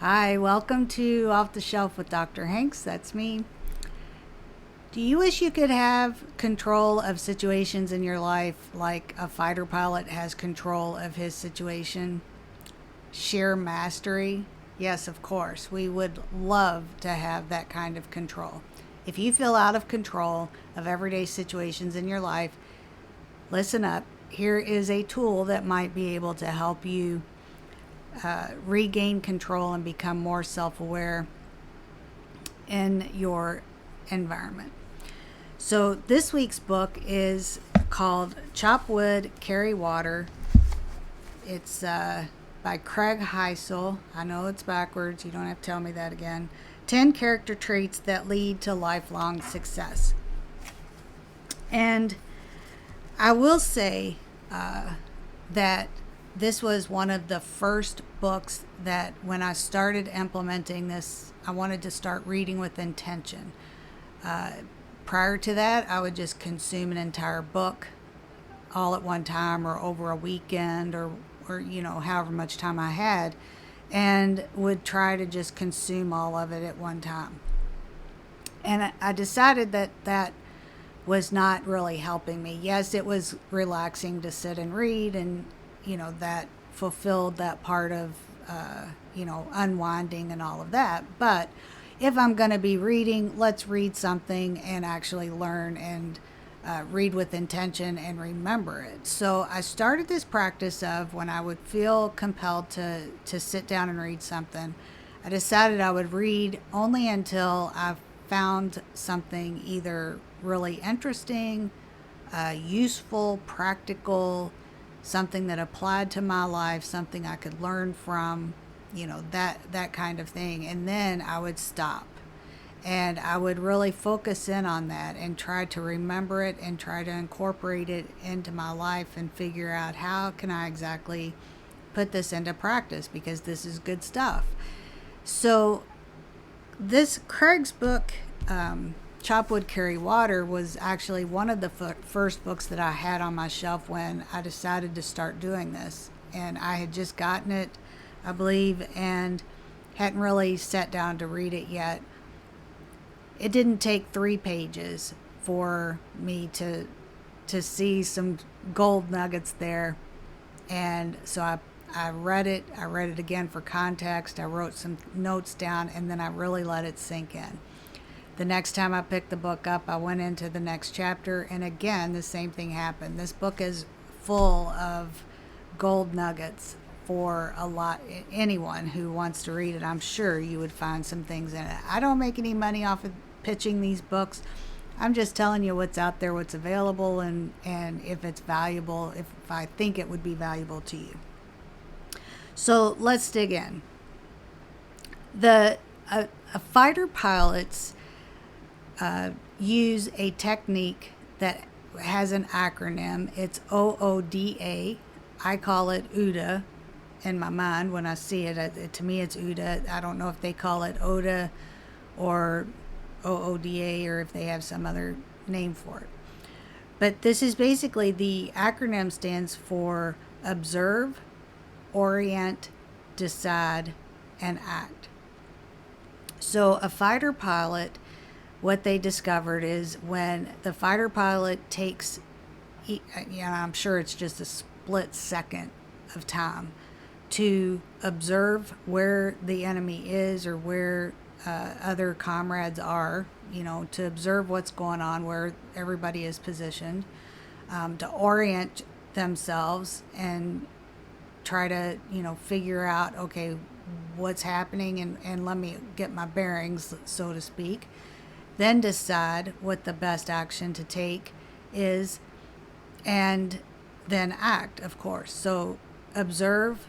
Hi, welcome to Off the Shelf with Dr. Hanks. That's me. Do you wish you could have control of situations in your life like a fighter pilot has control of his situation? Sheer mastery? Yes, of course. We would love to have that kind of control. If you feel out of control of everyday situations in your life, listen up. Here is a tool that might be able to help you regain control and become more self aware in your environment. So, this week's book is called Chop Wood, Carry Water. It's by Craig Hysell. I know it's backwards. You don't have to tell me that again. 10 character traits that lead to lifelong success. And I will say that this was one of the first books that when I started implementing this, I wanted to start reading with intention. Prior to that, I would just consume an entire book all at one time or over a weekend or however much time I had, and would try to just consume all of it at one time. And I decided that was not really helping me. Yes, it was relaxing to sit and read, and that fulfilled that part of unwinding and all of that. But if I'm going to be reading, let's read something and actually learn and read with intention and remember it. So I started this practice of when I would feel compelled to sit down and read something, I decided I would read only until I found something either really interesting, useful, practical, something that applied to my life, something I could learn from, that kind of thing. And then I would stop and I would really focus in on that and try to remember it and try to incorporate it into my life and figure out how can I exactly put this into practice, because this is good stuff. So this Craig's book, Chop Wood, Carry Water, was actually one of the first books that I had on my shelf when I decided to start doing this. And I had just gotten it, I believe, and hadn't really sat down to read it yet. It didn't take 3 pages for me to see some gold nuggets there. And so I read it. I read it again for context. I wrote some notes down, and then I really let it sink in. The next time I picked the book up, I went into the next chapter, and again, the same thing happened. This book is full of gold nuggets for anyone who wants to read it. I'm sure you would find some things in it. I don't make any money off of pitching these books. I'm just telling you what's out there, what's available, and if it's valuable, if I think it would be valuable to you. So let's dig in. A fighter pilots use a technique that has an acronym. It's OODA. I call it OODA in my mind when I see it. To me, it's OODA. I don't know if they call it OODA or OODA or if they have some other name for it. But this is basically, the acronym stands for observe, orient, decide, and act. So a fighter pilot, what they discovered is when the fighter pilot takes, I'm sure it's just a split second of time to observe where the enemy is or where other comrades are, to observe what's going on, where everybody is positioned, to orient themselves and try to, figure out, okay, what's happening and let me get my bearings, so to speak. Then decide what the best action to take is, and then act, of course. So observe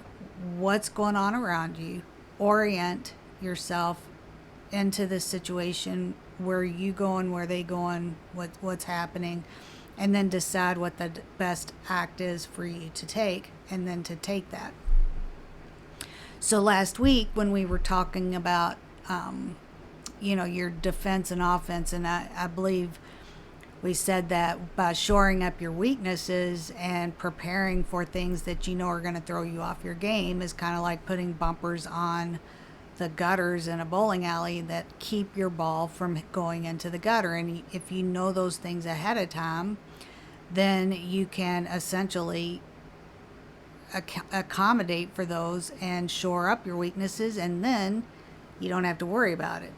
what's going on around you, orient yourself into the situation, where you going, where they going, what's happening, and then decide what the best act is for you to take, and then to take that. So last week when we were talking about your defense and offense, and I believe we said that by shoring up your weaknesses and preparing for things that are going to throw you off your game is kind of like putting bumpers on the gutters in a bowling alley that keep your ball from going into the gutter. And if you know those things ahead of time, then you can essentially accommodate for those and shore up your weaknesses, and then you don't have to worry about it.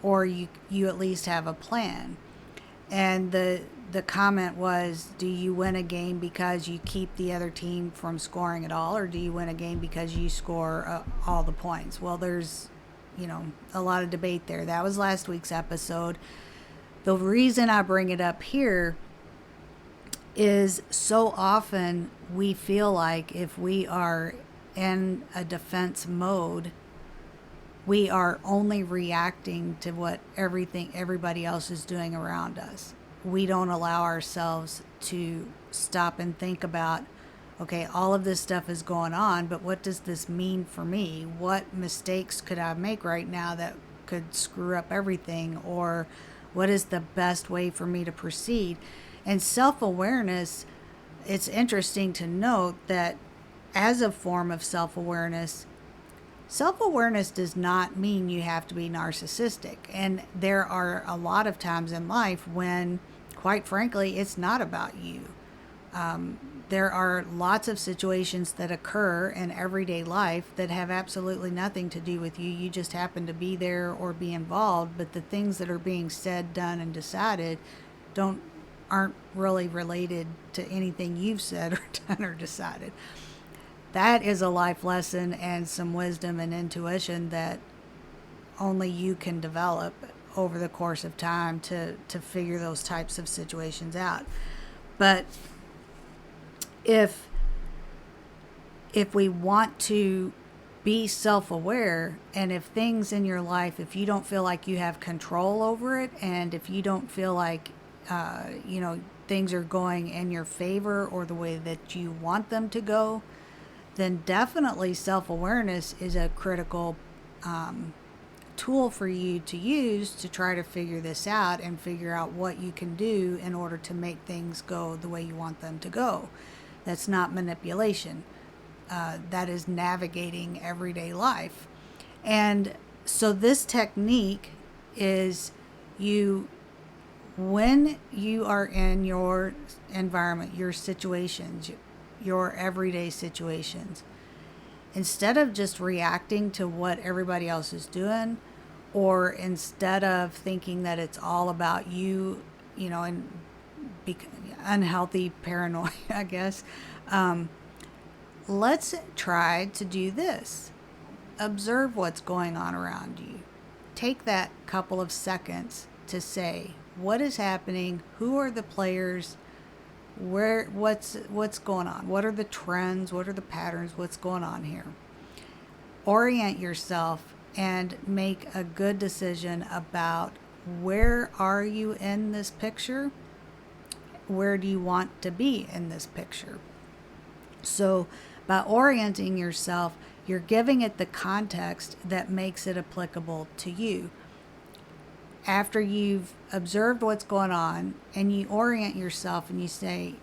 Or you at least have a plan. And the comment was, do you win a game because you keep the other team from scoring at all, or do you win a game because you score all the points? Well, there's, a lot of debate there. That was last week's episode. The reason I bring it up here is so often we feel like if we are in a defense mode, we are only reacting to what everybody else is doing around us. We don't allow ourselves to stop and think about, okay, all of this stuff is going on, but what does this mean for me? What mistakes could I make right now that could screw up everything? Or what is the best way for me to proceed? And self-awareness, it's interesting to note that as a form of self-awareness does not mean you have to be narcissistic. And there are a lot of times in life when, quite frankly, it's not about you. There are lots of situations that occur in everyday life that have absolutely nothing to do with you. You just happen to be there or be involved, but the things that are being said, done, and decided aren't really related to anything you've said or done or decided. That is a life lesson and some wisdom and intuition that only you can develop over the course of time to figure those types of situations out. But if we want to be self-aware, and if things in your life, if you don't feel like you have control over it, and if you don't feel like things are going in your favor or the way that you want them to go, then definitely self-awareness is a critical tool for you to use to try to figure this out and figure out what you can do in order to make things go the way you want them to go. That's not manipulation. That is navigating everyday life. And so this technique is when you are in your environment, your situations, your everyday situations, instead of just reacting to what everybody else is doing, or instead of thinking that it's all about you, and unhealthy paranoia, I guess, let's try to do this. Observe what's going on around you. Take that couple of seconds to say, what is happening? Who are the players? What's going on? What are the trends? What are the patterns? What's going on here? Orient yourself and make a good decision about where are you in this picture? Where do you want to be in this picture? So by orienting yourself, you're giving it the context that makes it applicable to you. After you've observed what's going on and you orient yourself and you say,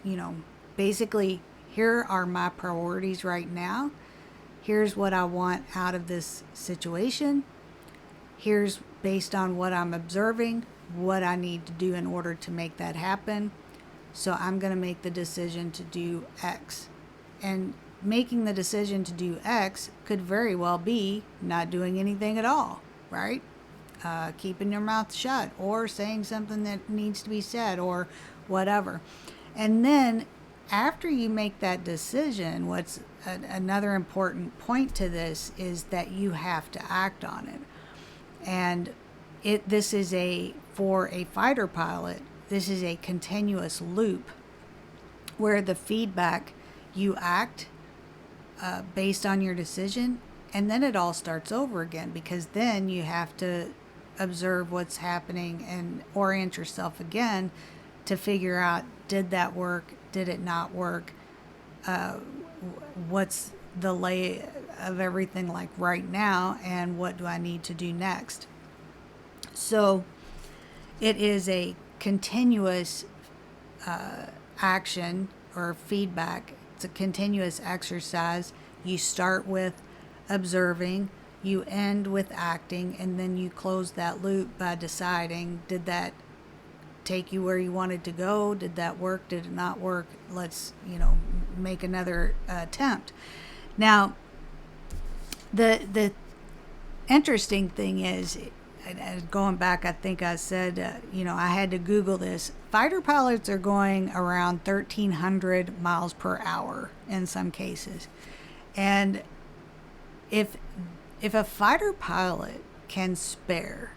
basically, here are my priorities right now. Here's what I want out of this situation. Here's, based on what I'm observing, what I need to do in order to make that happen. So I'm going to make the decision to do X. And making the decision to do X could very well be not doing anything at all, right? Keeping your mouth shut, or saying something that needs to be said, or whatever. And then after you make that decision, what's another important point to this is that you have to act on it. And this is for a fighter pilot, this is a continuous loop where the feedback, you act based on your decision, and then it all starts over again, because then you have to observe what's happening and orient yourself again to figure out, did that work? Did it not work? What's the lay of everything like right now, and what do I need to do next? So it is a continuous action or feedback. It's a continuous exercise. You start with observing, you end with acting, and then you close that loop by deciding, did that take you where you wanted to go? Did that work? Did it not work? Let's, make another attempt. Now, the interesting thing is, going back, I think I said, I had to Google this. Fighter pilots are going around 1,300 miles per hour in some cases. And if a fighter pilot can spare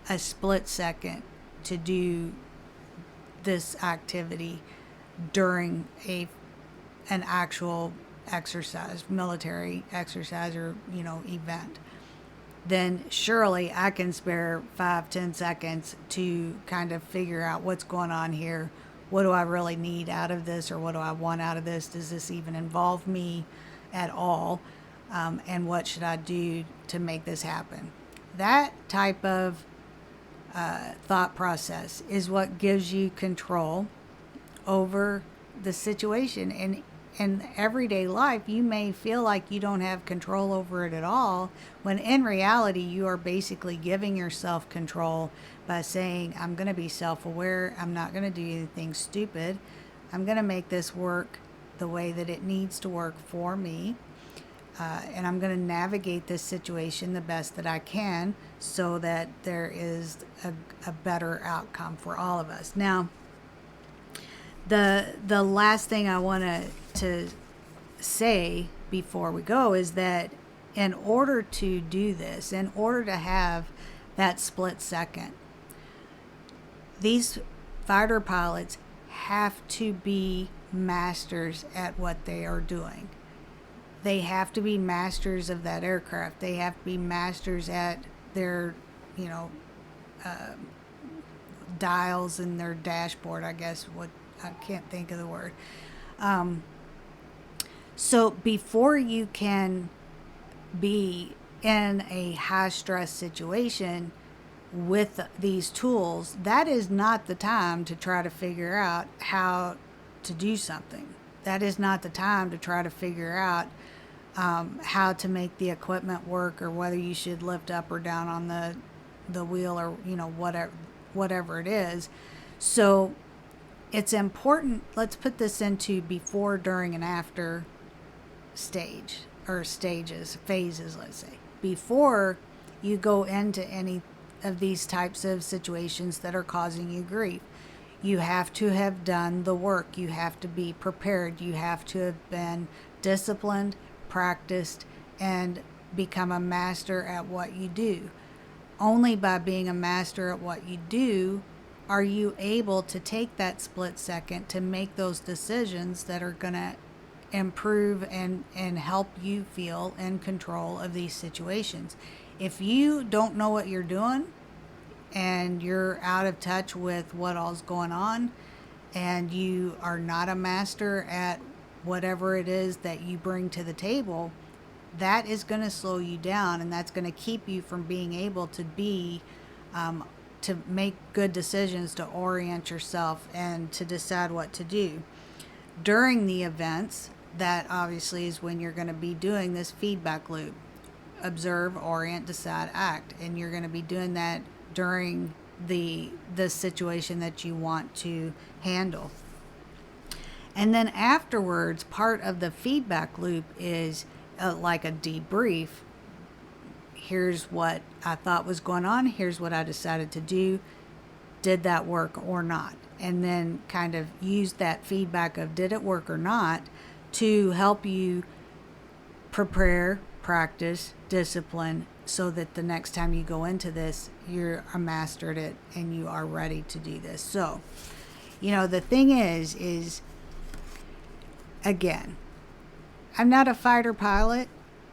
a split second to do this activity during an actual exercise, military exercise, or event, then surely I can spare 5-10 seconds to kind of figure out what's going on here. What do I really need out of this, or what do I want out of this? Does this even involve me at all? And what should I do to make this happen? That type of thought process is what gives you control over the situation. And in everyday life, you may feel like you don't have control over it at all, when in reality, you are basically giving yourself control by saying, I'm going to be self-aware. I'm not going to do anything stupid. I'm going to make this work the way that it needs to work for me. And I'm going to navigate this situation the best that I can, so that there is a better outcome for all of us. Now, the last thing I want to say before we go is that in order to do this, in order to have that split second, these fighter pilots have to be masters at what they are doing. They have to be masters of that aircraft. They have to be masters at their, dials in their dashboard, I guess. I can't think of the word. So before you can be in a high stress situation with these tools, that is not the time to try to figure out how to do something. That is not the time to try to figure out how to make the equipment work, or whether you should lift up or down on the wheel, or whatever it is. So it's important. Let's put this into before, during, and after stage, or phases, let's say. Before you go into any of these types of situations that are causing you grief, you have to have done the work. You have to be prepared. You have to have been disciplined, practiced, and become a master at what you do. Only by being a master at what you do are you able to take that split second to make those decisions that are going to improve and help you feel in control of these situations. If you don't know what you're doing, and you're out of touch with what all's going on, and you are not a master at whatever it is that you bring to the table, that is going to slow you down, and that's going to keep you from being able to to make good decisions, to orient yourself, and to decide what to do. During the events, that obviously is when you're going to be doing this feedback loop. Observe, orient, decide, act. And you're going to be doing that during the situation that you want to handle. And then afterwards, part of the feedback loop is like a debrief. Here's what I thought was going on. Here's what I decided to do. Did that work or not? And then kind of use that feedback of did it work or not to help you prepare, practice, discipline, so that the next time you go into this, you're a master at it and you are ready to do this. So, the thing is again, I'm not a fighter pilot.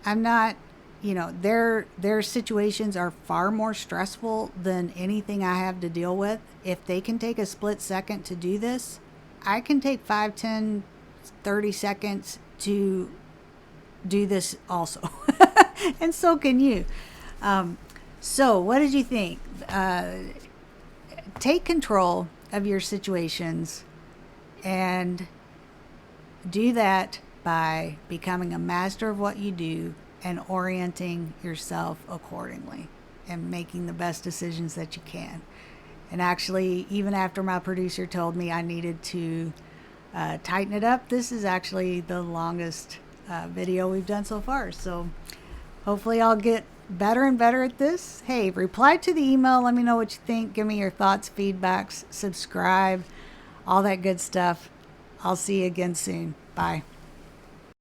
I'm not, their situations are far more stressful than anything I have to deal with. If they can take a split second to do this, I can take 5, 10, 30 seconds to do this also. And so can you. So what did you think? Take control of your situations, and do that by becoming a master of what you do, and orienting yourself accordingly and making the best decisions that you can. And actually, even after my producer told me I needed to tighten it up, this is actually the longest video we've done so far. So hopefully I'll get better and better at this. Hey, reply to the email. Let me know what you think. Give me your thoughts, feedbacks, subscribe, all that good stuff. I'll see you again soon. Bye.